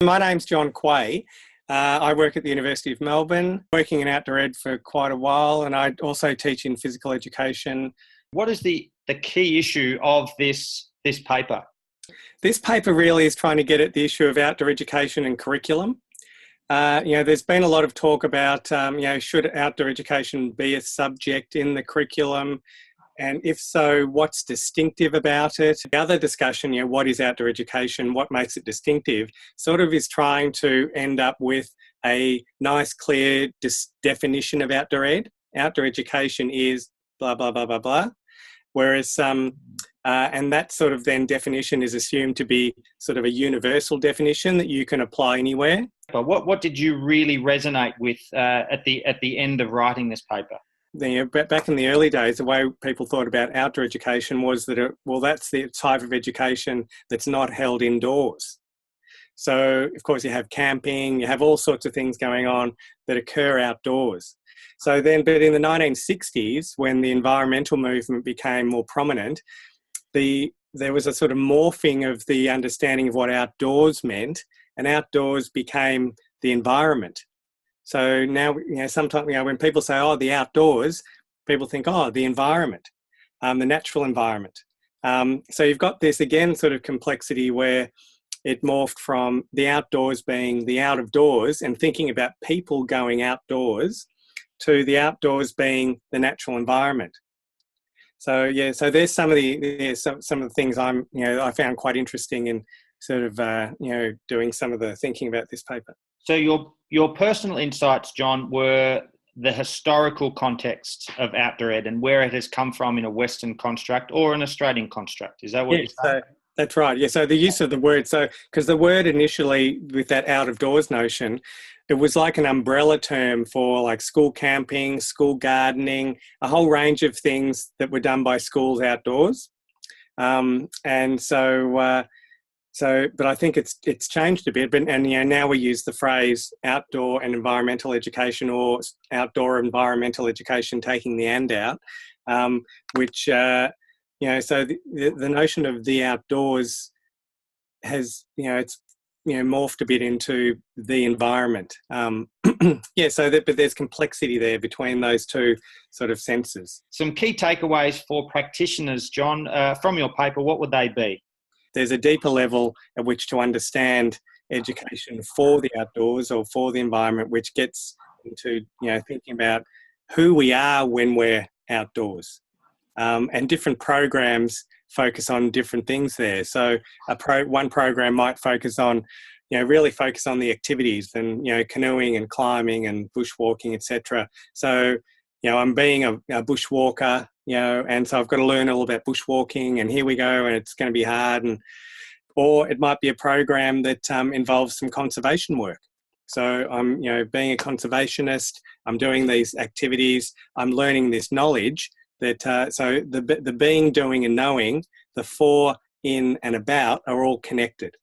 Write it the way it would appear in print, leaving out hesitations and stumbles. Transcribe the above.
My name's John Quay. I work at the University of Melbourne, working in outdoor ed for quite a while, and I also teach in physical education. What is the key issue of this paper? This paper really is trying to get at the issue of outdoor education and curriculum. There's been a lot of talk about, should outdoor education be a subject in the curriculum? And if so, what's distinctive about it? The other discussion, what is outdoor education? What makes it distinctive? Sort of is trying to end up with a nice, clear definition of outdoor ed. Outdoor education is blah, blah, blah, blah, blah. Whereas, and that sort of then definition is assumed to be sort of a universal definition that you can apply anywhere. But what did you really resonate with at the end of writing this paper? Back in the early days, the way people thought about outdoor education was that, that's the type of education that's not held indoors. So, of course, you have camping, you have all sorts of things going on that occur outdoors. So then, but in the 1960s, when the environmental movement became more prominent, there was a sort of morphing of the understanding of what outdoors meant, and outdoors became the environment. So now, sometimes, when people say, the outdoors, people think, the environment, the natural environment. So you've got this, again, sort of complexity where it morphed from the outdoors being the out of doors and thinking about people going outdoors to the outdoors being the natural environment. So, so there's some of the things I found quite interesting in sort of, doing some of the thinking about this paper. So your personal insights, John, were the historical context of outdoor ed and where it has come from in a Western construct or an Australian construct. Is that what you're saying? That's right. Yeah. So the use of the word, because the word initially with that out of doors notion, it was like an umbrella term for like school camping, school gardening, a whole range of things that were done by schools outdoors. But I think it's changed a bit. And now we use the phrase outdoor and environmental education, or outdoor environmental education, taking the and out, which so the notion of the outdoors has it's morphed a bit into the environment. But there's complexity there between those two sort of senses. Some key takeaways for practitioners, John, from your paper. What would they be? There's a deeper level at which to understand education for the outdoors or for the environment, which gets into thinking about who we are when we're outdoors, and different programs focus on different things there. So one program might focus on really focus on the activities and canoeing and climbing and bushwalking, etc. So I'm being a bushwalker, and so I've got to learn all about bushwalking, and here we go, and it's going to be hard. Or it might be a program that involves some conservation work. So I'm, being a conservationist, I'm doing these activities, I'm learning this knowledge that, so the being, doing and knowing, the for, in and about are all connected.